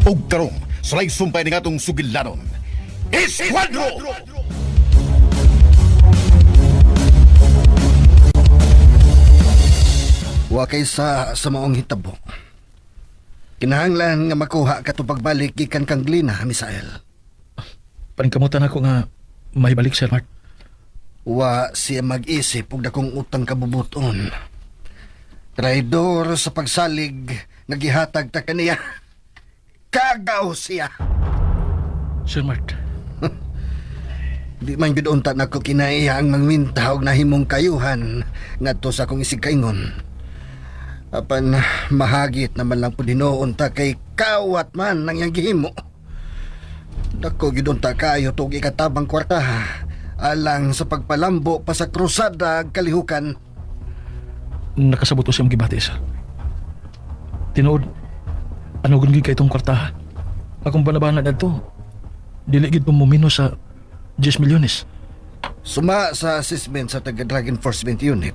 ug tarong sulay sumpay ni atong sugilanon. Esquadro! Wa kay sa maong hitabo. Kinahanglan nga makuha ka to pagbalik gikan kang Glina, Misael. Paningkamutan ako nga may balik, Sir Mart. Wa siya mag-isip og dakong utang kabubuton. Traidor sa pagsalig nga gihatag ta kaniya. Kagaw siya. Sir Mart, Di man gid unta nako kinaiya ang mangminta og nahimong kayuhan ngadto sa akong isigkaingon. Apan mahagit naman lang po dinoon ta kay kawat man nang iyang gihimo. Dako gid unta kayo tog ikatabang kwartaha alang sa pagpalambo pa sa krusada ag kalihukan. nakasabot ko siyang gibati, sir. Tinood, anugon gid kay itong kwartaha. Akong banabana na ito, diligid pa mumino sa 10 milyones. Suma sa assessment sa taga Drug Enforcement Unit.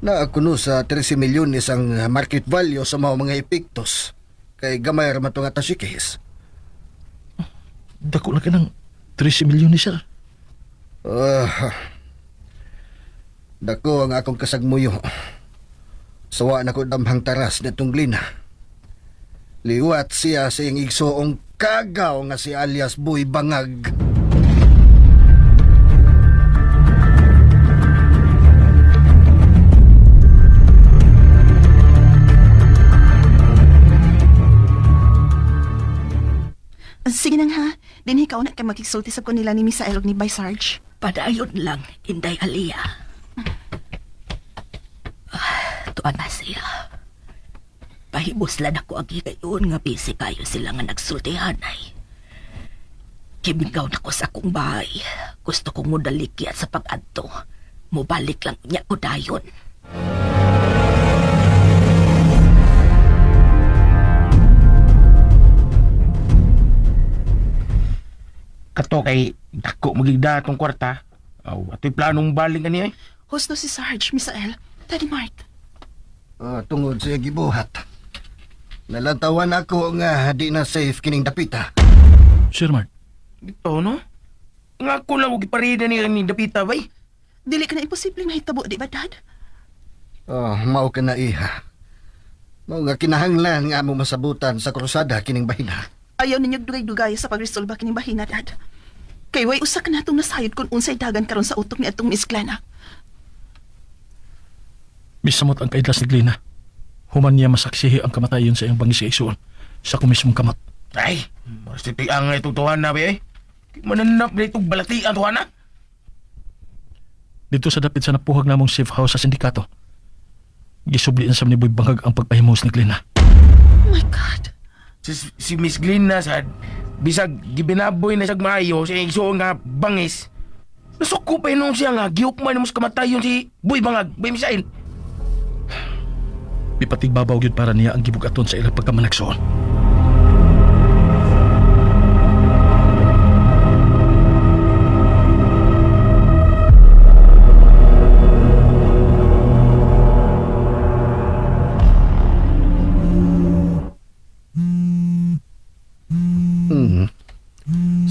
Na kuno sa 13 milyones ang market value sa mga epektos kay gamay ra man to nga tasikis. Dako na ka ng 13 milyones, sir. Dako ang akong kasagmuyo. Sawa na ko damhang taras na Glina. Liwat siya sa iyang igsoong kagaw nga si alias Boy Bangag. Sige nang ha, din ikaw na kay magkisulti sa kanila ni Misael ug ni Bay Sarge. Padayon lang, Inday Alia. Tuan na siya. Pahibos lang ako agi kayon nga busy kayo sila nga nagsultihan ay. Kimigaw na ko sa akong bahay. Gusto kong mudalikya sa pag-adto. Mubalik lang niya ko dayon. Kato kay dako magigda tong kwarta. Aw, ato'y planong baling ani ay. Husto si Sarge, Misael. Daddy Mart. Tungod sa gibuhat. Nalantawan ako nga di na safe kining dapita. Sir Mart, Ito no? Nga ko lang og iparida ni Dapita bay. Dili ka na imposibleng mahitabo, di ba, Dad? Mao ka na iha. Mao nga kinahanglan nga mo masabutan sa krusada kining bahina. Ayaw ninyo dugay-dugay sa pagresolba kining bahina, Dad. Kay way usa ka natong nasayod kung unsay dagan karon sa utok ni atong Miss Glena. misamot ang kaidlas ni Glina. Human niya masaksihi ang kamatayon sa iyang bangis isuon sa kumismong kamot. Ay, masiti ang itong tuhan na bay. Mananap na itong balatian tuhan na. Dito sa dapit sa napuhag namong safe house sa sindikato, gisublian sa ni Boy Bangag ang pagpahimos ni Glina. Oh my God. Si Miss Glina sad bisag gibinaboy na siyag maayo sa iyong nga bangis. Nasuko pa nung siya nga giukman mo sa kamatayon si Boy Bangag, Bay Misael. Bipatigbabaw yun para niya ang gibugaton sa ilang pagkamanagsoon.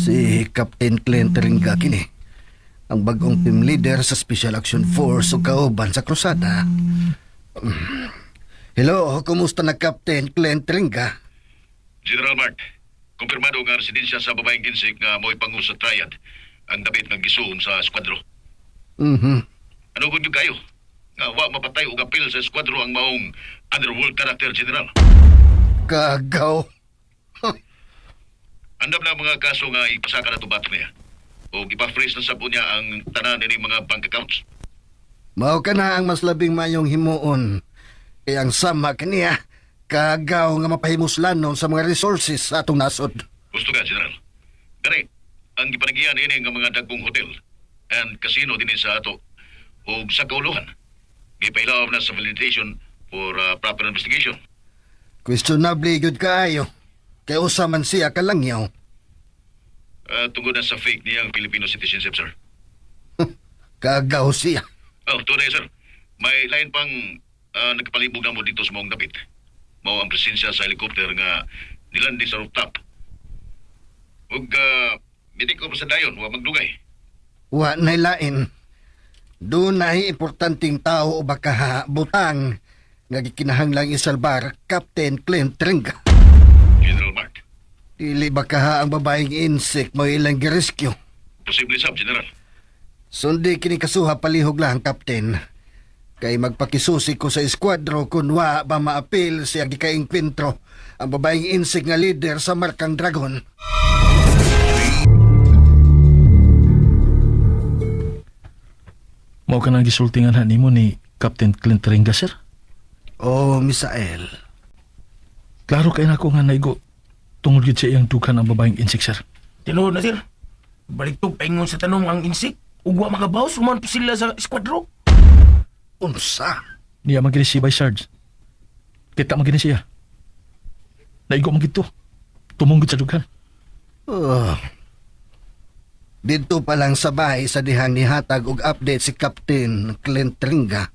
Si Captain Clint Ringa kini. Ang bagong team leader sa Special Action Force o kauban sa krusada. Hello, kumusta na Captain Clint Ringa? General Mark, kumpirmado nga residensya sa babaeng ginsik nga mo'y pangu sa triad ang dapit nga gisuom sa skwadro. Ano kung kayo? Nga wa mapatay o apil sa skwadro ang maong underworld character, General. Kagaw. Andam na mga kaso nga ipasaka na tubato niya. O ipa-freeze na sa niya ang tanan ni mga bank accounts. Mao ka na ang mas labing mayong himuon. Kaya ang sama kaniya, kagaw nga mapahimuslanon sa mga resources sa atong nasod. Gusto ka, General? Gani, ang ipanagian ini nga mga dagkong hotel and casino din sa ato o sa kauluhan. Gipailaw na sa validation for proper investigation. Questionable good kaayo. Kaya usa man siya kalangyaw. Tungkol na sa fake niyang Filipino citizenship, sir. Kagaw siya. Tunay, sir. May lain pang nagpalibog na mo dito sa mong dapit. Mao ang presensya sa helicopter nga nilandi sa rooftop. Ug bitik ko pa sa dayon, wa magdugay. Wa nay lain. Doon ay importanteng tao o baka butang nga gikinahanglang isalbar Captain Clint Tringa. General Mark, Dili baka ang babaeng insect mo ilang girescue. posible sab, General. Sundi kini kasuha palihog lang, Captain. Kay magpakisusi ko sa eskwadro kung wa ba maapil siya gikainkwentro ang babaeng insect nga leader sa Markang Dragon. Mao ka nang gisultingan nimo ni Captain Clint Ringa, sir? Oh, Misael. Klaro kay nako nga naigo tungod gid sa iyang dughan ang babaeng insik, sir. Tinuod na, sir. Balik to paingon sa tanong ang insik. Ug wa magabaw, suman pa sila sa eskwadro. Unsa? Niya magini si by Sarge. Kita magini siya. Naigo man gid to. Tumunggod sa dughan. Oh. Dito pa lang sa bahay sa dihang nihatag og update si Captain Clint Tringa.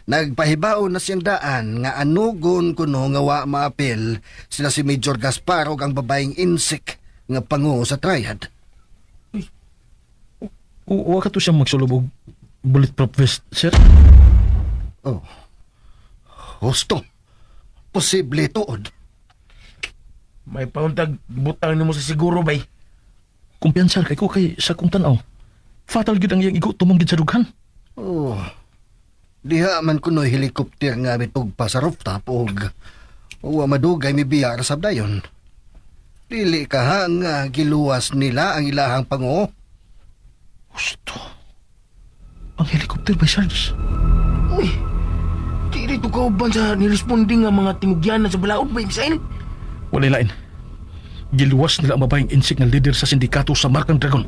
Nagpahibaon na siyang daan nga anugon kuno nga wa maapil sila si Major Gaspar ug ang babaeng insik nga pangu sa triad. Wa ka to siya magsulubog bulletproof vest, sir? Oh. Husto. Posible tuod. May pauntag butang nimo sa siguro, bay. Kumpiyansar kay ko kay sa kong tanaw. Fatal gid ang iyang igo tumunggid sa dughan. Oh. Diha man kuno helikopter nga mitug pa sa rooftop og wa madugay mi biyar sa dayon. Dili ka ha nga giluwas nila ang ilahang pango. Gusto. Ang helicopter by Sarge. Uy, di rito kauban sa niresponding nga mga tinugyanan sa balaod, bay, Misael. Walay lain. Giluwas nila ang babaeng insik nga leader sa sindikato sa Markang Dragon.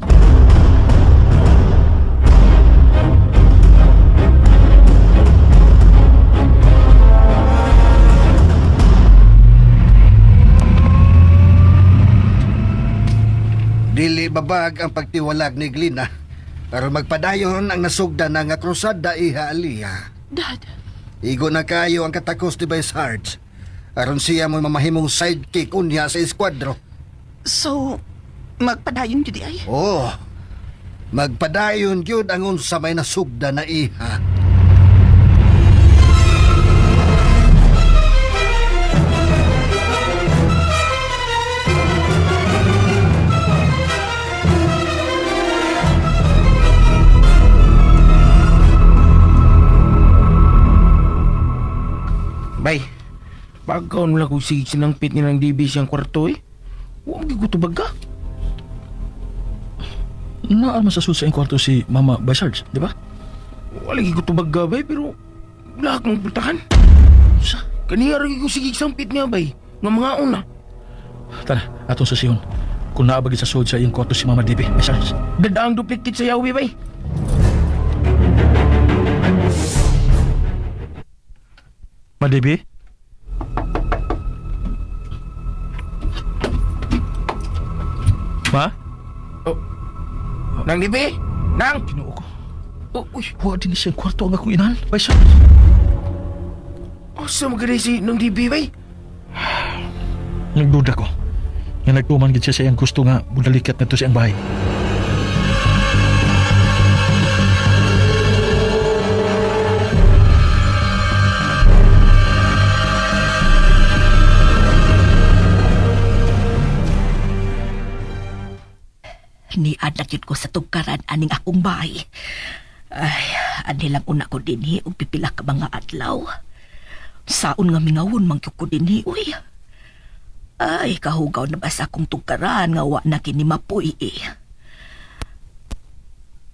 Dili babag ang pagtiwalag ni Glina pero magpadayon ang nasugda na nga krusada iha Aliyah. Dad, Igo na kayo ang katakos ni Vice Sarge. Aron siya mo mamahimong sidekick unya sa eskwadro. so, magpadayon yun di ay? Oh, magpadayon yun ang unsa may nasugda na iha. Bay, pagkaon mo lang kung sige sinangpit nilang DB siyang kwarto, eh. Huwag gigutubag ka. Naan masasud sa iyang kwarto si Mama by Sarge, di ba? Wala gigutubag ka, bay, pero lahat mong pultahan. Sa? Kaniya rin ko sige sampit niya, bay. Nga mga una. Tara, aton sa siyon. Kung naabagid sa sud sa iyang kwarto si Mama DB by Sarge. Ganda ang duplicate sa yawi, bay. Ma DB? Ma? Oh. Nang DB? Nang! Ginoo ko. Oh, uy. Wa din siyang kwarto ang akong inahan by Sarge. Asa magaling si Nang DB, bay? Nagduda ko. Nga nagtuman gid siya sa iyang gusto nga budalikat na to sa iyang bahay. Nianak yun ko sa tugkaran aning akong bahay. Ay, anilang una ko dinhi og pipila ka mga adlaw. Saon nga mingawon man gyud ko dinhi, uy. Ay, kahugaw na ba sa akong tugkaran nga wa na kini mapuy, eh.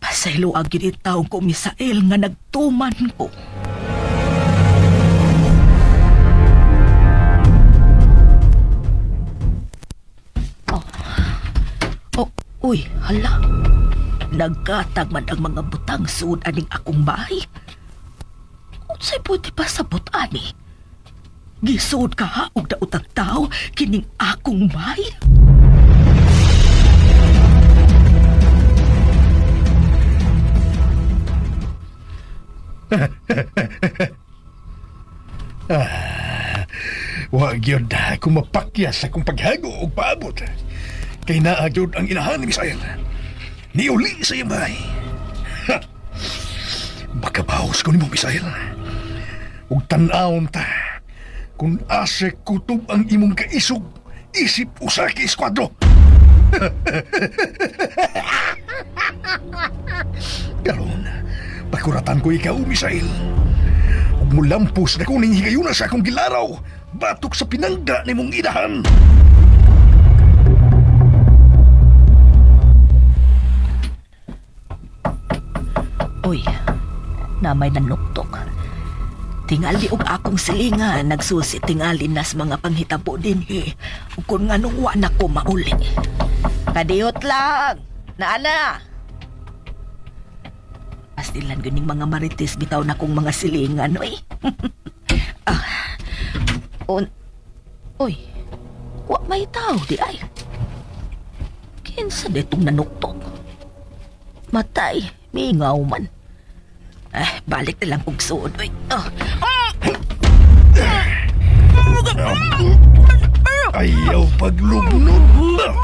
Pasaylo ang ginitaw ko, Misael, nga nagtuman ko. Oh, uy, hala. Nagkatag man ang mga butang suod aning akong bahay. Unsay pwede pa sabot ani? Gisuod ka ha og daotag tao kining akong bahay. Wag yun na kung mapakyas sa kung paghago o paabot. Kay naagyod ang inahan ni Misael. Niuli sa iyong bahay. Ha! Baka baos ko ni mo, Misael. Ug tan-awon ta. Kung asa kutob ang imong kaisog, isip usa ka eskwadro. Karon, pakuratan ko ikaw, Misael. Ug mulampos na kuning higayuna sa akong gilaraw, batok sa pinangga ni mong inahan. Uy, namay nanuktok. Tingali og akong silingan, nagsusi tingali nas mga panghitabo din Ug kung nga nung wa na ko mauli. Kadiyot lang! Naana! Pastilan ganing mga marites bitaw na kong mga silingan, uy. Uy, wa may tao di ay. Kinsa detong nanuktok? Matay, mingaw man. Balik na lang kong suod, uy. Ayaw paglugnog.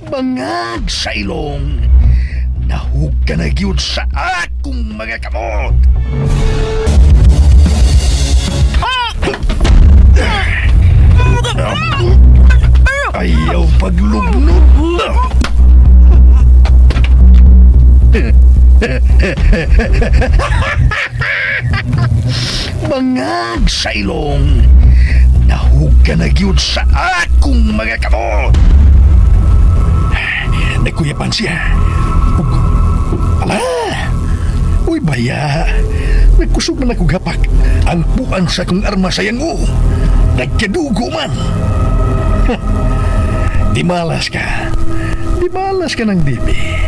Bangag sa ilong. Nahug ka na gyud sa akong mga kamot. Ayaw paglugnog. Bangag sa ilong. Nahug ka na gyud sa akong mga kamot. Nagkuyapan siya. Ala! Uy, baya. Nagkusog man akong hapak. Ang puan sa kong arma sa yango. Nagkadugo man. Di malas ka. Di malas ka ng dibi.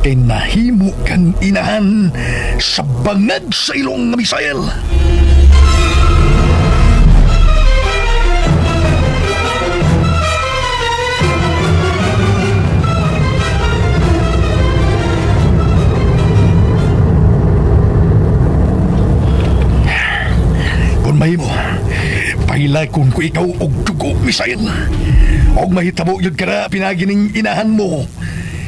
Kay nahimo kang inahan sa bangag sa ilong ng Misael. Kung mahimo, pailakon ko ikaw og dugo, Misael. Og mahitabo yun ka na pinagining inahan mo.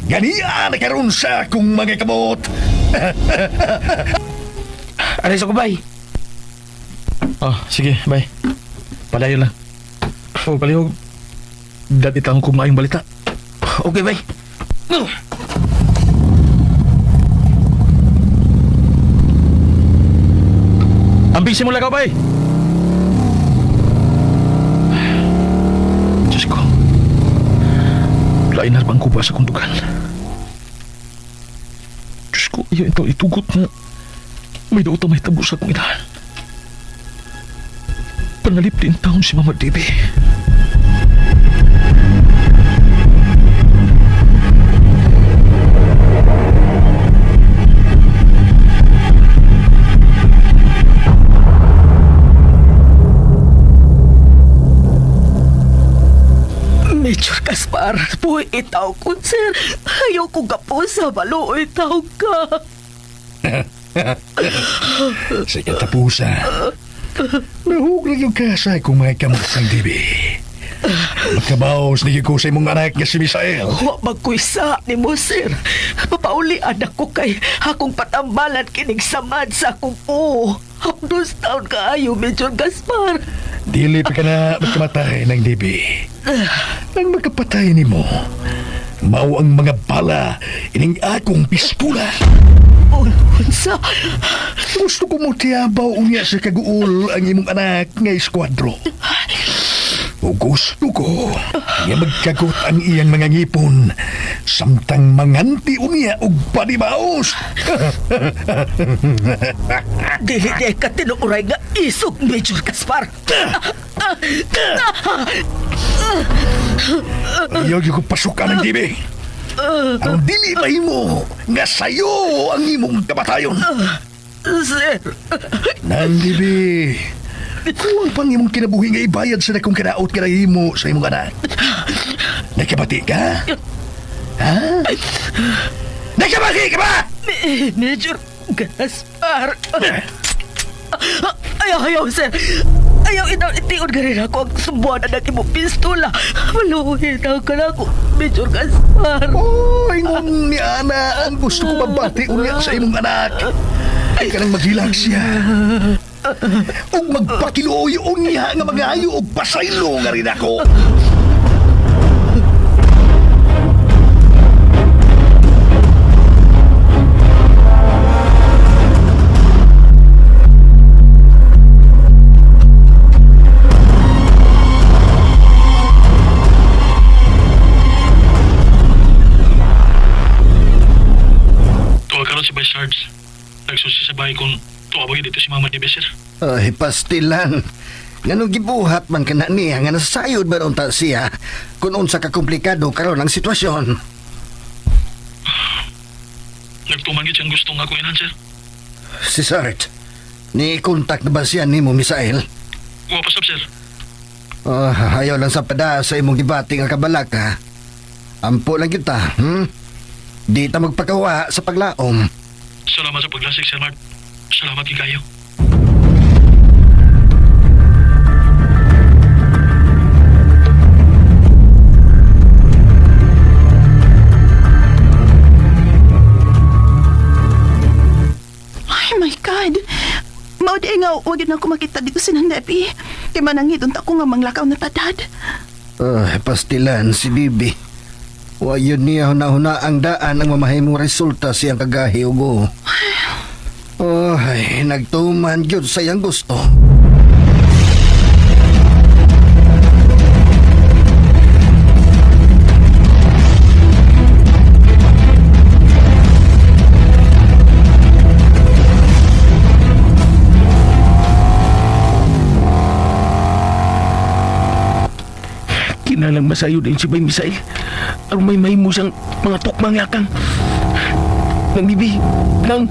Ganiya na karon sa akong mga kamot. Aray sa kubay. Sige, bye. Palayo lang. Palayo. Dati tang kumaing balita. Okay, bay. Ambisi mo lang ka, bye. Diyos ko. Lain na bang kuba sa kundugan. Diyos ko, iyo ito itugot na may daw may tabo sa kong inahan. Panalip din taon si Mama Debbie. Major Gaspar, po itaw ko, sir. Ayaw ko gapo sa balo, itaw ka. Sige, tapusa. Nahuglag yung kasa kung may kamot ng dibi. Magkabaos ni ko sa imong anak nga si Misael. Wa magkuisa ni mo, sir. Papauli anak ko kay akong patambalan kinig samad sa akong Hapdos taon kaayo, Major Gaspar. Dili pa ka na magkamatay ng dibi. Nang magkapatay ni mo, mao ang mga bala ining akong pistola. Unsa? Gusto ko mo tiyabaw unya sa kaguol ang imong anak nga eskwadro. O gusto ko nga magkagot ang iyang mga ngipon samtang manganti unya og panibaos. Dili di ka tinuuray nga isog, Major Gaspar. Ayaw ko pasukan ng dibi. Ang dili mahimo nga sayo ang imong kamatayon. Sir, Nang dibi, kuwang pang imong kinabuhi nga ibayad sa dakong kinaot ka na himo sa imong anak. Nakabati ka? Ha? Nagkamali ka ba? Major Gaspar. Ayaw, sir. Ayaw itiod ka rin ako ang subuan na naging pistola. Maluhin ka na ako, Major Gaspar. Oh, ingon ni Ana, ang gusto ko mabati ulit sa imong anak. Ay ka nang maghilag siya. O magpakiluoy niya nga mga ayo o pasaylo nga rin ako. Tuwa karon si Vice Sarge. Nagsusi sa bahay kung tuwabagin dito si Mama Dibe, sir. Ay, pastilan. Nga gibuhat man ka na niya, nga nasayod ba unta siya kung unsa ka komplikado karon ang sitwasyon. Nagtumangit siyang gustong ako inan, sir. Si Sart, ni-contact na ba siya ni mo, Misael? Wapasap, sir. Ayaw lang sa pada sa imong gibati nga kabalak, ha? Ampo lang kita, Di ta magpagawa sa paglaom. Salamat sa paglasik, Sir Mark. Salamat kayo. Ay, my God. Mao di nga huwag na ako makita dito si Nandepi. Kaya manangit unta ko nga manglakaw na tadad. Pastilan si Bibi. Wayon niya hunahuna ang daan ang mamahimong resulta siyang kagahi ugo. Ay, nagtuman yun sa iyang gusto. Kinalang masayo din si Bay Misay. Ang may mahimo siyang mga tukmang yakang. Nang bibi, nang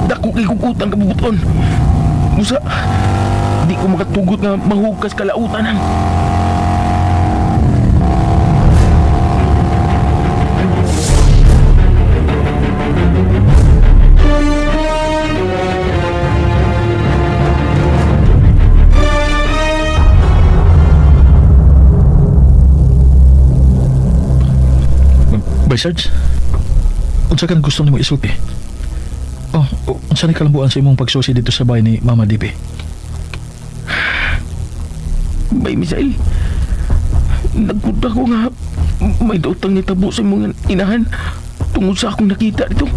dako kay kukutang kabubuton. Musa, di ko makatugot nga mahugas kalautanan. Vice Sarge, unsa kan gusto nimo isulti? Unsa ni kalambuan sa imong pagsusi dito sa bahay ni Mama Dibe? Bay Misael, nagkuda ko nga may dautang nitabo sa imong inahan tungod sa akong nakita dito.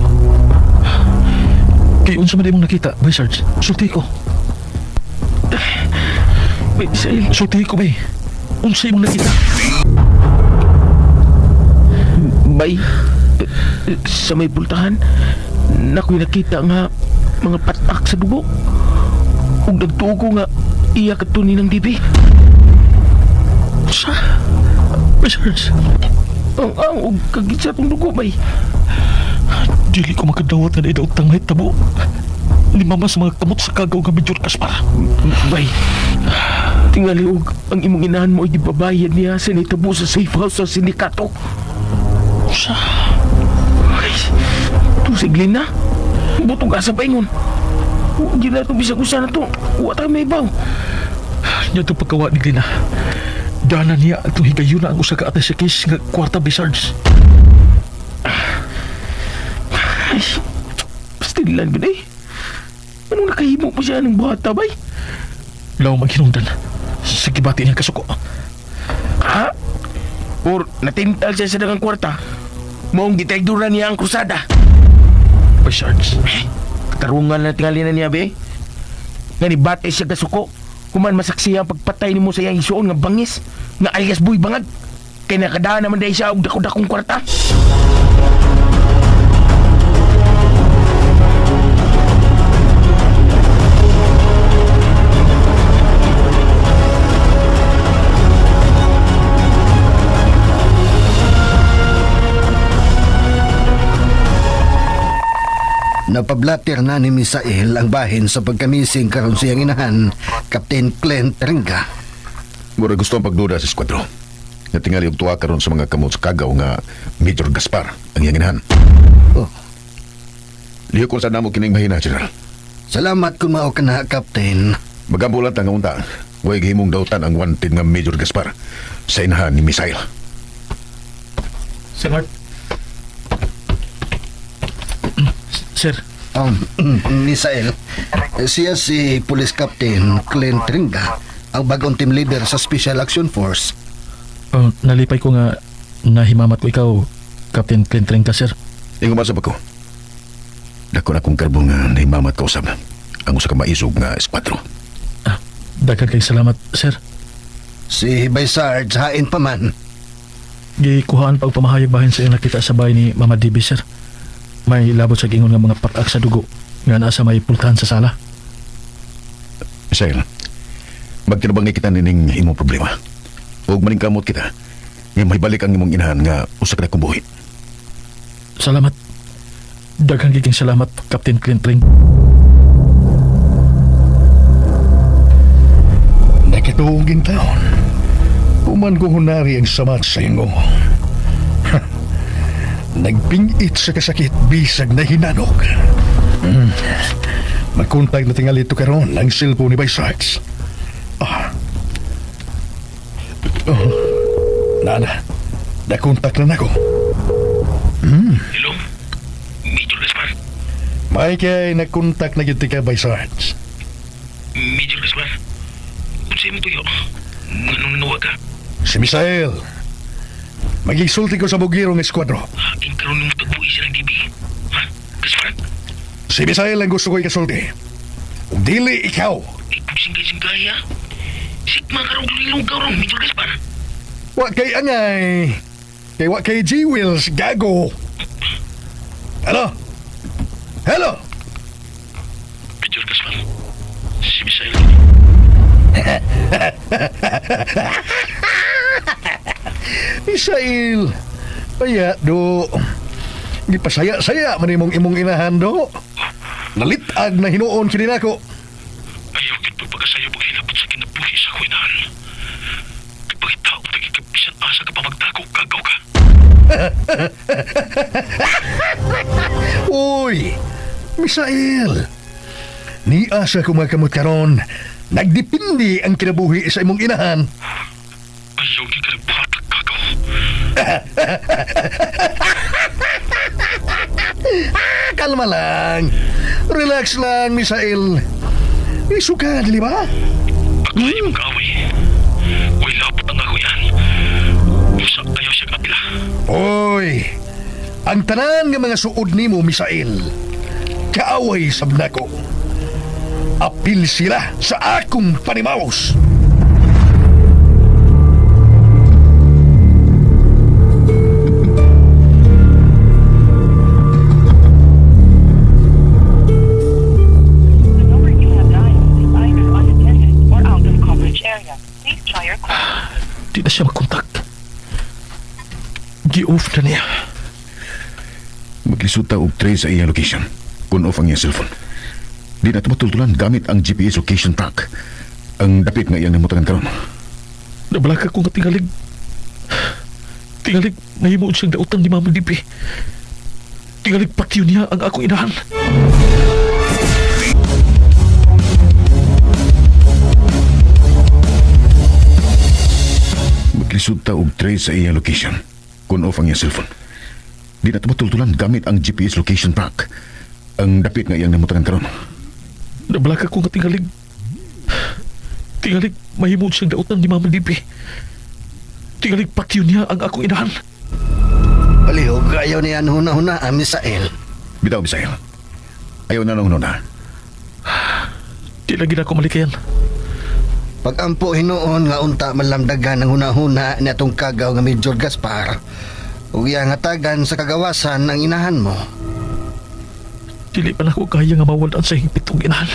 Kay unsa man imong nakita, Vice Sarge? Sulti ko. Bay Misael, Sulti ko, bay. Unsa imong nakita? Bay, sa may pultahan, nako'y nakita nga mga patak sa dugo. Ug nagtuo nga iya katunin ng dibi. Sa? Vice Sarge, Ug kagit sa atong dugo, bay. dili ko makadawat nga na utang may tabo. Ni Mama sa mga kamot sa kagaw nga Major Gaspar. Bay, tingali og ang imong inahan mo ay gibabayad niya sa nitabo sa safe house sa sindikato. Sa? Ay, tusigli na. Butong asa pa ingon. Hindi na ito bisag usa na ito. Huwag tayo may ibaw. Niya itong pagkawa ni Glina. Dana niya itong higayon na ang usa ka atay sa case nga kwarta, Vice Sarge. Ay, pastilan ba eh? Anong nakahimo pa siya ng bata bay? Law maghinungdan. Sa kibati niyang kasuko. Ha? Or natintal siya sa dagang kwarta? Maong gitagduran niya ang krusada. Vice Sarge. Tarungan na tingali na niya, be. Nga ni bate siya kasuko. Kuman masaksiya ang pagpatay ni mo sa iyang isuon nga bangis. Nga alias buy bangag. Kaya nakadaan naman dahil siya og dako-dakong kwarta. Napablatter na ni Misael ang bahin sa pagkamising karon siyang inahan, Captain Clint Ringa. Mura gusto ang pagduda sa eskwadro. Natingali og tuwa karon sa mga kamot sa kagaw nga Major Gaspar ang iyang inahan. Oh, Liyo ko sa namo kining mahina, General. salamat kung mao ka na, Captain. Magambulan ta nga unta. Huwag himong dautan ang wanted nga Major Gaspar sa inahan ni Misael. Sir Mark. Sir, Misael, siya si Police Captain Clint Tringa, ang bagong team leader sa Special Action Force. nalipay ko nga nahimamat ko ikaw, Captain Clint Trinca, sir. Ingo masab ako. Dako na kong karbong nga nahimamat ka usab. Ang usa ka maisog nga espadro. Daghang kay salamat, sir. Si Bay Sarge, hain pa man. Gikuhaan pag pamahayag bahin sa iyong nakita sa bahay ni Mama Dibi, sir. May labot sa gingon nga mga patak sa dugo nga nasa may pultahan sa sala. Misael, magtinabang kita nining imong problema. Huwag maningkamot kita. Nga may balik ang imong inahan nga usa ka na kong buhi. Salamat. Daghang giging salamat, Captain Clint Tring. Nakituugin taon. Human ko hunari ang samat sa ingo. Nagpingit sa kasakit bisag na hinanog. Magkontakt na tingali ito karon ang cellphone ni Bay Sarge. Nana, nakontak na ako. Hello? Major Gaspar? May kay nakontak na kita ka Bay Sarge. Major Gaspar? Kung sa'yo mo tuyo, anong nanuwa ka? Si Misael. Mag-isulti ko sa bugirong eskwadro. Haking karoon mo tagbuhi silang DB. Ha? Gaspar? Si Misael ang gusto ko ikasulti. Kung dili ikaw, Singgay-singgay ha? Sigma ka rin lugaw rin, Major Gaspar. wa kay angay. Kay wa kay G-Wheels, gago. Hello? Hello? Major Gaspar, si Misael. Misael. Kaya, do. Gipasaya-saya man imong inahan, do. Nalitag na hinuon kini nako. Ayaw kito pagkasayo pag hinapot sa kinabuhi sa kuinahan. Kapagitaw ko nagikabisan asa ka pa magtago, gagaw ka. Uy, Misael. Ni asa kumakamot karon. Nagdipindi ang kinabuhi sa imong inahan. Ayaw di ka nagbuhatag, gagaw. Kalma lang. Relax lang, Misael. Isuka, di ba? Ako sa imong kaaway. Uy, lapot ang ako yan. Usa, ayaw siya kapila. Oy, ang tanan nga mga suod nimo, Misael, kaaway sabnako. Apil sila sa akong panimaos. The number you have dialed is either unattended or out of coverage area. Please try your call. Di na siya makontak. Gi-off na niya. Maglisod ta og trace sa iyang location. Kun off ang iyang cellphone. Di na ito matultulan gamit ang GPS location track. Ang dapit nga iyang namutangan karon. Nabalaka ko nga tingalig. Tingalig, nahimuon siyang dautan ni Mama Dibi. Tingalig pakyo niya ang akong inahan. Maglisod ta og trace sa iyang location. Kun off ang iyang cellphone. Di na ito matultulan gamit ang GPS location track. Ang dapit nga iyang namutangan karon. Nabalaka ko nga tingalig. Tingalig, mahimuon siyang dautan ni Mama Dibi. Tingalig pakyo niya ang akong inahan. Palihog, ayaw niyan huna-huna, Misael. Bitaw, Misael. Ayaw na nung nuna. Di lagi na ako malikayan. Pag-ampo hinuon nga unta malamdagan ng huna-huna ni atong kagaw nga Major Gaspar. Ug iyang hatagan sa kagawasan ang inahan mo. Dili pa na ako kaya nga mawalan sa hingpit kong inahan.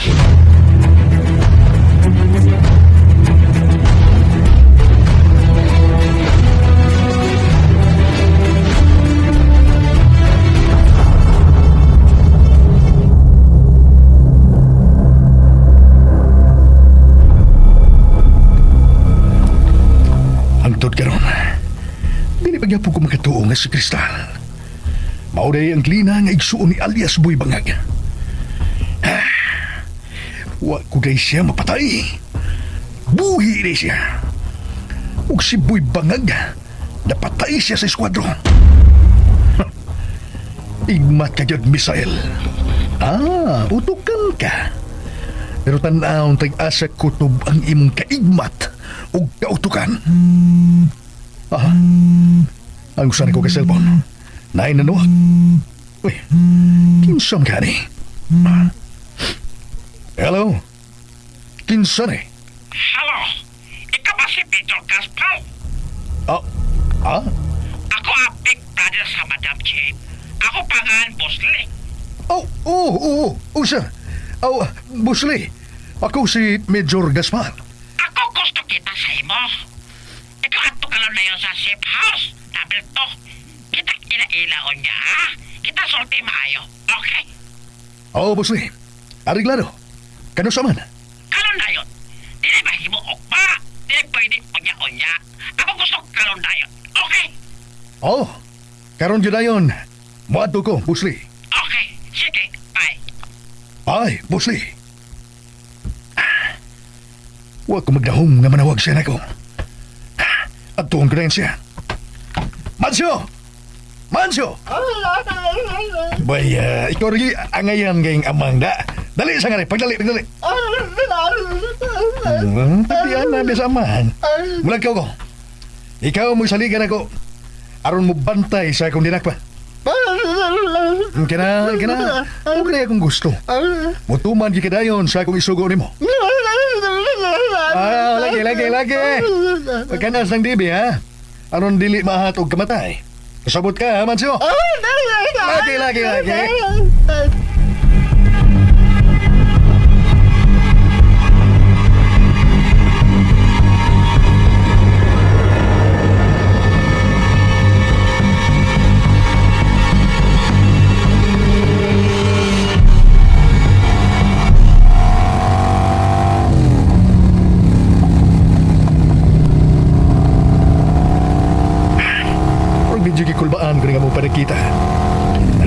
Hangtod karon. Dili pa gyapon ko makatuo nga si Kristal. Mauday ang klina nga igsuon ni alias Boy Bangag. Wa ko day siya mapatay. Buhi day siya. Ug si Boy Bangag, napatay siya sa eskwadro. Igmat ka jud, Misael. Utukan ka. Pero tanaw tag-asa kutob ang imong kaigmat ug kautukan. Ang usan ko ka cellphone. Naay na no? Uy, kinsam ka ni? Hello? Kinsa ni? Hello, ikaw ba si Pedro Gaspar? Ako ang big brother sa Madam Jane. Ako pangalan Bosley. Sir. Busli. Ako si Major Gaspar. Ako gusto kita sa imo. Ikaw ato ka lang na yun sa safe house. Double to. Kita ila-ilaon niya, ha? Kita sulti maayo, okay? Busli. Ariglado. Kano sa man? Kalon na yun. Dili mahimo okpa. Dili pwede onya-onya. Ako gusto kalon na yun, okay? Karon yun na yun. Muadto ko, Busli. Okay, sige, bye. Ay, Busli. Huwag ko magdahong na manawag siya na ko. At tuong ko na yun siya. Mansyo! Bay, ikaw rin angayan ngayong amang da. Dali sa nga rin, pagdali. Pagdian na biya sa amahan. Mulag ka ko. Ikaw mo saligan ako. Aron mo bantay sa akong dinakpa. Kina. Huwag na akong gusto. Mutuman di kadayon sa akong isugo ni mo. Lagi. Pagkanas ng dibi, ha? Aron dili mahatog kamatay. Kasabot ka, ha, Mansyo? Lagi. Kulbaan ko nga mong panagkita.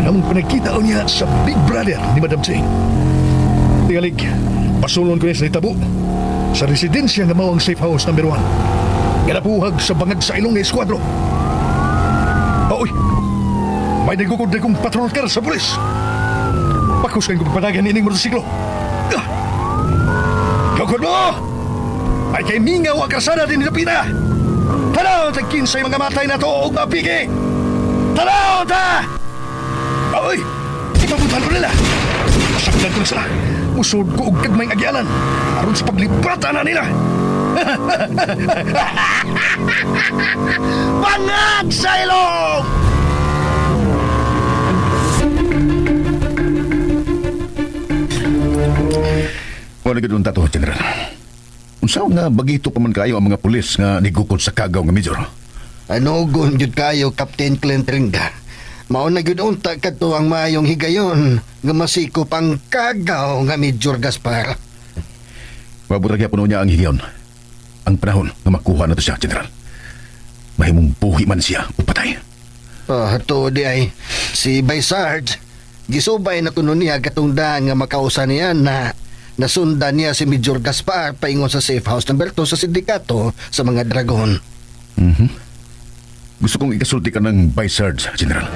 Ang panagkita o niya sa Big Brother ni Madam Jane. Tingalig, pasulon ko niya sa itabo sa residensya nga mawang safe house number 1. Ganapuhag sa bangag sa ilong nga eskwadro. Oy! May nagukod na kong patrol car sa pulis. Pakuskan ko panagan ining motosiklo. Gukod mo! Ay kay mingaw ang kasada din ni Lapina. Tanaw, tagkinsay mga matay na to o mapigi! Tanaw, ta! Oy! Ipapuntahan ko nila! Masakdan ko na sila! Usod ko og kagmayng agyanan aron sa paglipatan na nila! Bangag sa ilong! Wala ganoon tato, General. Unsa nga bagito pa man kayo ang mga pulis nga nigukod sa kagaw nga Major? Ano gunjud kayo, Captain Clint Ringa? Mao na gyud unta kadto ang maayong higayon nga masiko pang kagaw nga Major Gaspar. Mabutag puno niya ang higayon. Ang panahon nga makuha na to siya, General. Mahimong buhi man siya o patay. To di ay si Baysard gisubay na kuno niya katong daan nga makausa niya na nasundan niya si Major Gaspar paingon sa safe house number 2 sa sindikato sa mga dragon. Gusto kong ikasulti ka ng Baysard, General.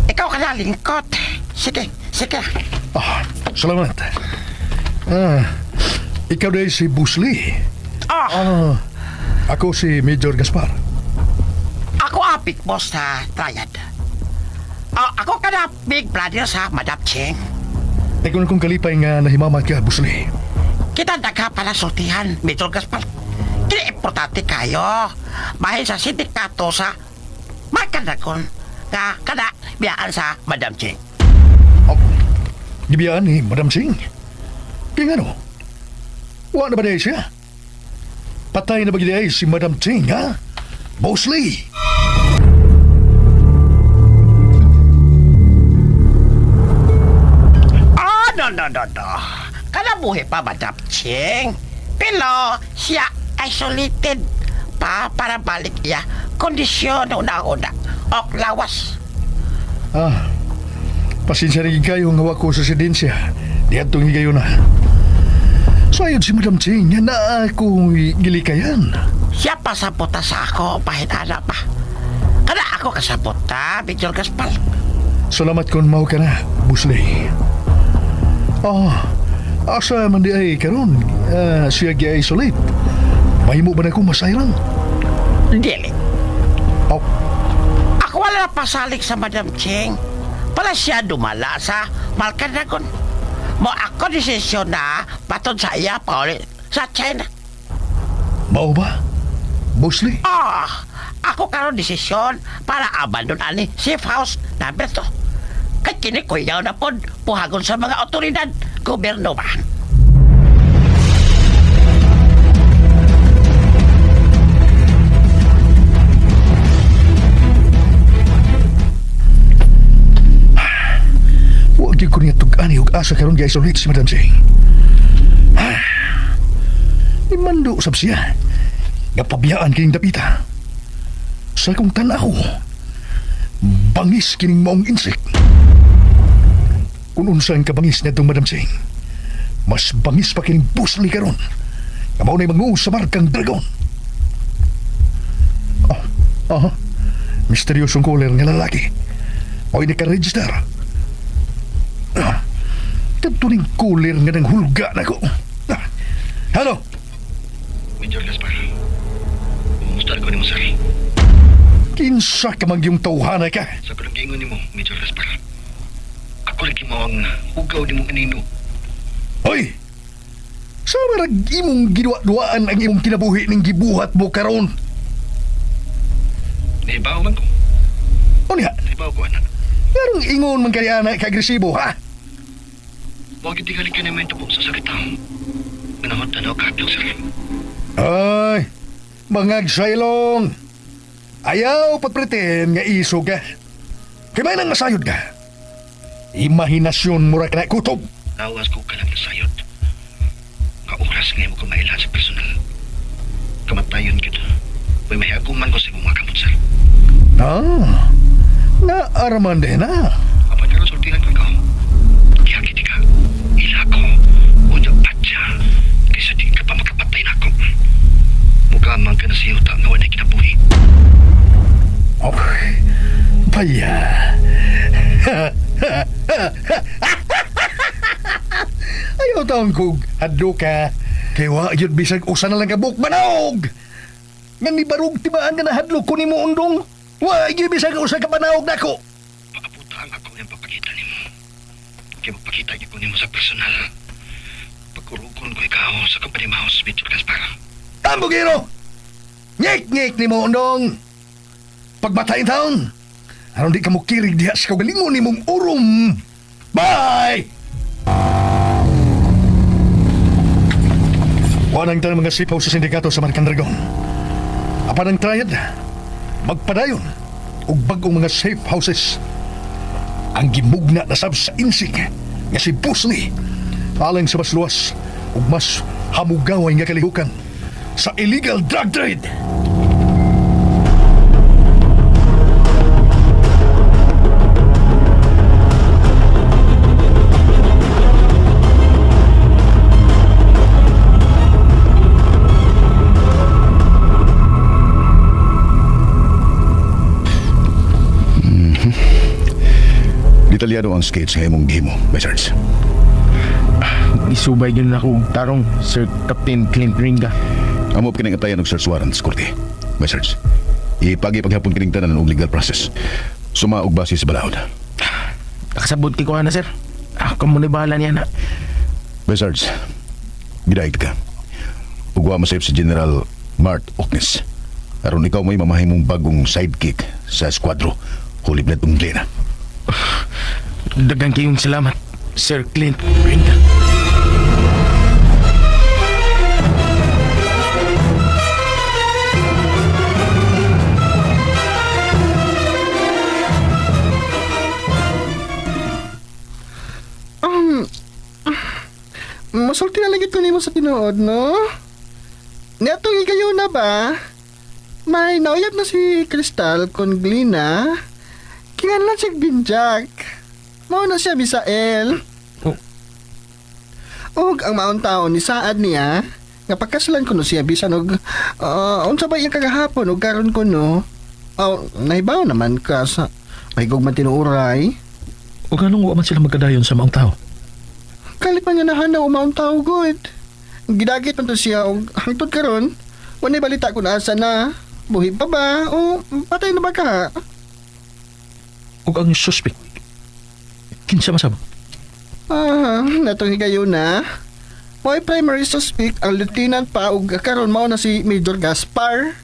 Ikaw ka na lingkot. Sige. Salamat. Ikaw day si Busli. Ako si Major Gaspar. Ako apit boss sa Triad. Ako ka na big brother sa Madam Cheng. Tekon kong kalipay nga nahimamat ka, Busli. Kita daga pala sultihan, Major Gaspar. Kaya importante kayo. Bahil sa sindikato sa Magkandakon nga kada biyaan sa Madam Cheng. Gibiyaan ni Madam Singh. Kaya nga no? Wala na ba day siya? Patay na ba gilay si Madam Ching, ha? Bosley! No. Kalabuhi pa, Madam Ching. Pero siya isolated pa para balik niya. Kondisyon una-una. Ok, lawas. Pasensya rin kayo nga wako sa residensya. Di atong higayo na. Sayod si Madam Ching, nga na ako gilikayan. Siya pasaputa sa ako, pahit ana pa. Kada ako kasaputa, Major Gaspar. Salamat kon mao ka na, Busley. Asa man di ay karon, siya gi-isolate. Mahimo ba na ko masayran? Dili. Oh, Ako wala pasalik sa Madam Ching. Pala siya dumala sa Malcanagon. Mo ako desisyon na patod sa iya pa ulit sa China. mao ba? Busley? Ako karon desisyon para abandon ani safe house number 2. Kaya kini ko yaw na pod puhagon sa mga otoridad, gobyerno ba? Huwag ko niya tug-ani ug asa karon gi-isolate si Madam Ching. Imando sab siya. Napabiyaan kining dapita. Sa kong tanaw, bangis kining maong insect. Kung unsa ang kabangis na itong Madam Ching, mas bangis pa kining Busley karon. Kamaw na'y manguus sa markang dragon. Misteryosong caller nga lalaki. Mo'y naka-register. Kadto ning caller nga nang hulga na ko. Hello? Major Gaspar, kumusta ko ni mo, sir? Kinsa ka mang yung tawhana ka? Sa kalugingon ni mo, Major Gaspar. Ako lagi mo ang hugaw ni mong anino. Hoy! Sa marag imong giduwa-duwaan ang imong kinabuhi ning gibuhat mo karon. Naibaw man ko. O niya, Naibaw ko, anak. yarong ingon man kaya na ka-agresibo, ha? Huwag yung tingali ka naman ito po sa sakit ang manahot na nakadlok, sir. Ay, mga saylong. Ayaw pagpretend nga iso ka. Kaya may nang masayod ka. Imahinasyon mo ra ka na kutob. Lawas ko ka lang nasayot. Kauras ngayon mo kumailan sa personal. Kamatayon kita. May mahiaguman ko sa imong mga kamot, sir. Naaraman din na. Kapag karosultihan ko ikaw, kiyakiti ka. Ila ko. Unang patya. Kaysa di ka pa makapatay na ako. Mugamang ka na sa yuta nga wala kinabuhi. Okay. Paya. Ayaw taong kog. Hadlo ka. Kaya wa yun bisag usa na lang kabuk manaog. Nga ni barog tibaan nga nahadlo ko ni mo undong. Wa yun bisag usa ka manaog na ko. Pakaputa ang ako yung papakita ni mo. Kaya magpakita ko ni mo sa personal. Pagkurukon ko ikaw sa company house, Major Gaspar. Tambo giro! Ngek-ngek ni mo undong. Pagmatayin taon. Aron di ka mo kirig diha sa kagalingon ni mong urom. Bye! Wanang tanong mga sipaw sa sindikato sa Marcan Dragon. Apan ang triad, magpadayon ug bagong mga safe houses. Ang gimugna na sab sa insig nga si Busley alang sa mas luwas ug mas hamugaway nga kalihukan sa illegal drug trade. Detalyado ang sketch nga imong gihimo, Wizards. Isubay yun ako og tarong, Sir Captain Clint Ringa. Amo kining atayan og search warrant sa korte. Wizards, ipagi paghapon kining tanan og legal process. Suma og base sa balahod. Nakasabot ko na, sir. Ako mo ni bahala niya na. Wizards, gidayeg ka. Ug wa masayop si General Mart Oknes. Aron ikaw may mamahimong bagong sidekick sa eskwadro. Holy Blood Unglena. Dagang kayong salamat, Sir Clint Ringa. Masulti na lagi ko nimo sa tinuod, no? Netong ikayo na ba? May nauyab na si Crystal kon Glina. Kinganlan siya binjak. Mao na siya Misael. Oh. Og ang maong taon ni saad niya, nga pagkaslan ko no siya bisan og unsa ba iyang kagahapon og karon ko no. Nahibaw naman ka sa mahigog man tinuuray. O ganong wa man sila magkadayon sa maong tao. Kalit man niya nahanaw maong tao good. Gidagit man to siya og hangtod karon. Wanay balita kung asa na. Buhi pa ba o patay na ba ka? O ang suspect. Kinsa masabang? Natong higayon na. Mo'y primary suspect ang lieutenant pa ug karon mao na si Major Gaspar.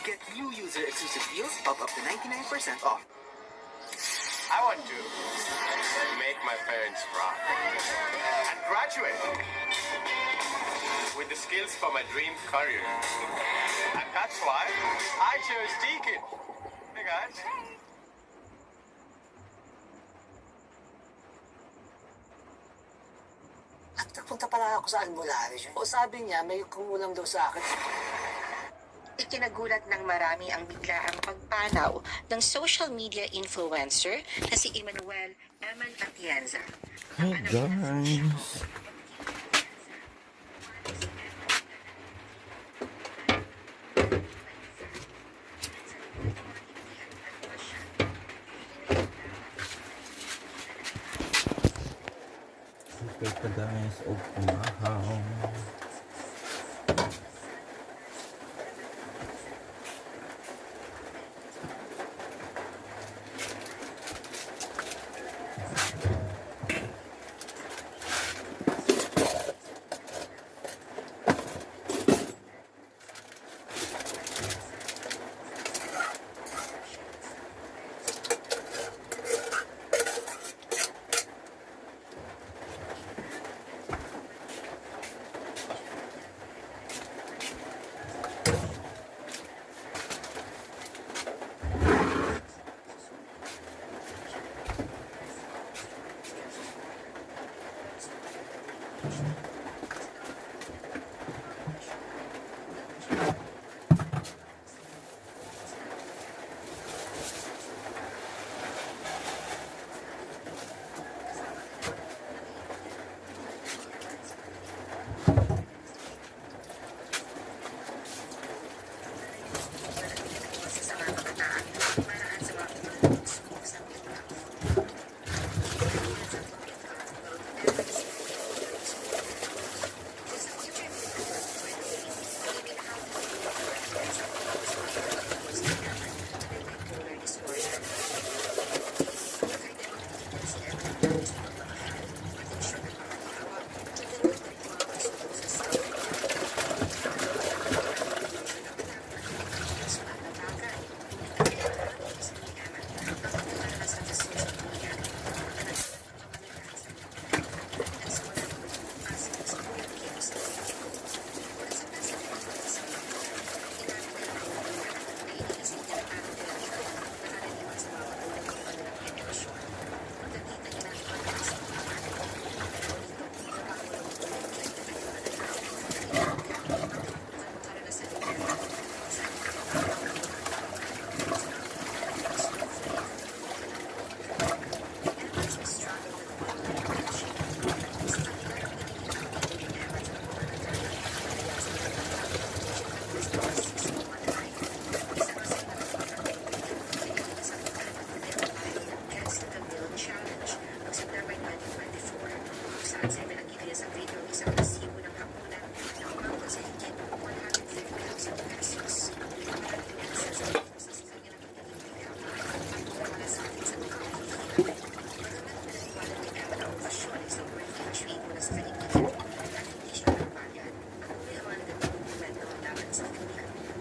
Get new user-exclusive deals of up to 99% off. I want to make my parents proud and graduate with the skills for my dream career. And that's why I chose Deacon. Hey guys. At nagpunta pala ako sa albularyo. O sabi niya, may kumulang daw sa akin. Ikinagulat ng marami ang biglaang pagpanaw ng social media influencer na si Emmanuel Eman Atienza. Hey guys. Okay guys, umahaw.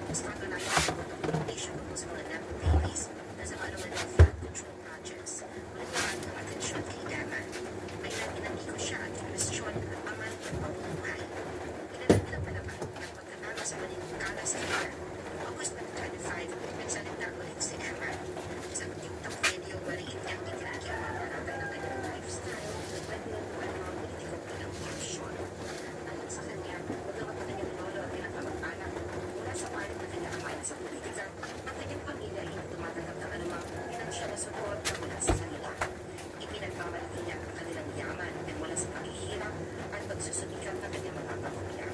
Sa katunayan, hindi siya tungkol sa mga nepo babies na sa kaalaman ng flood control projects. Ngunit naman ang atensyon kay Emma ay nagpinamiko siya at kinwestiyon ang aman ng pamumuhay. Pinanagbilang palaman ng pagkatama sa maningkala sa kanya. August 25, nagsalita ulit si Emma. Sa TikTok video, mariin niyang itinagi ang mga paratay ng kanyang lifestyle at pinagbuwan ng mga politikong ilang caption. Ayon sa kanya, magawa ang kanyang lolo at ilang kamag-anak mula sa panig ng kanyang amay na sa politika, ang kanyang pamilya ay hindi tumatanggap ng anumang pinansyal na suporta mula sa kanila. Ipinagmamalaki niya ang kanilang yaman at mula sa paghihirap at pagsusubikan ng kanyang mga pamilya.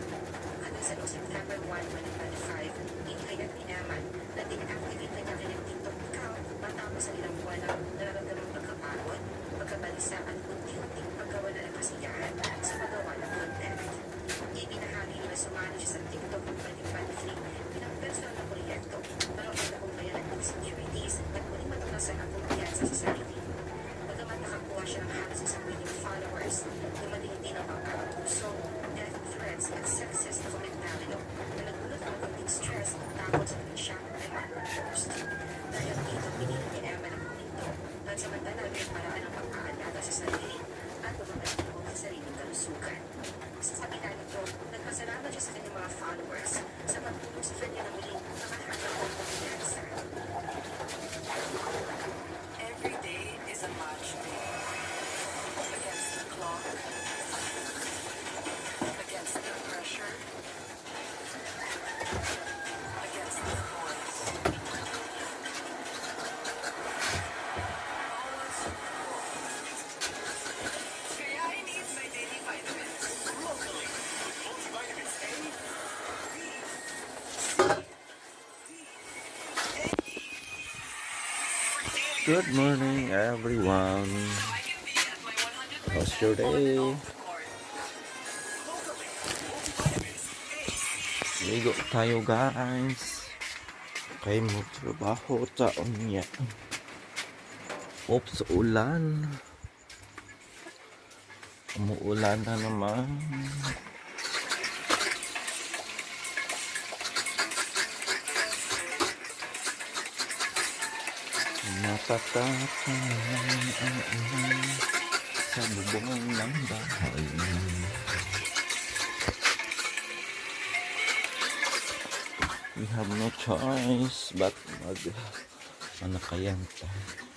At sa September 1, 2025, inihayag ni Eman na din-activate na niya kanyang TikTok account matapos ang ilang buwan na nararamdamang pagkapagod, pagkabalisa at unti-unting pagkawala ng kasiyahan sa paggawa ng content. Ibinahagi niya na sumali siya sa TikTok noong 2023 bilang personal na proyekto para mapagkumpayan ng insecurities at muling matuklasan ang kumpiyansa sa sarili. Bagamat nakakuha siya ng halos 1 million followers, dumating din ang pagkakapuso, death threats at sexist na komentaryo na nagulot ng konting stress at takot sa tuwing siya ay mag-post. Dahil dito, pinili ni Emma ng kuminto at samantala may paraan ng pag-aalaga sa sarili at pagpapalikot sa sariling kalusugan. Sa kabila nito, nagpasalamat siya sa kanyang mga followers sa pagtulong sa kanya na muling makahanap ng kumpiyansa. Every day is a match day. Against the clock. Against the pressure. Against the noise. Always kaya I need my daily vitamins. Locally. Multivitamins A, B, Good morning, everyone. How's your day? Ligo tayo, guys. Okay, magtrabaho taon niya. Oops, ulan. Umuulan na naman. Matatakang ang ulan sa bubong ng bahay. We have no choice but mag-anakayan tayo.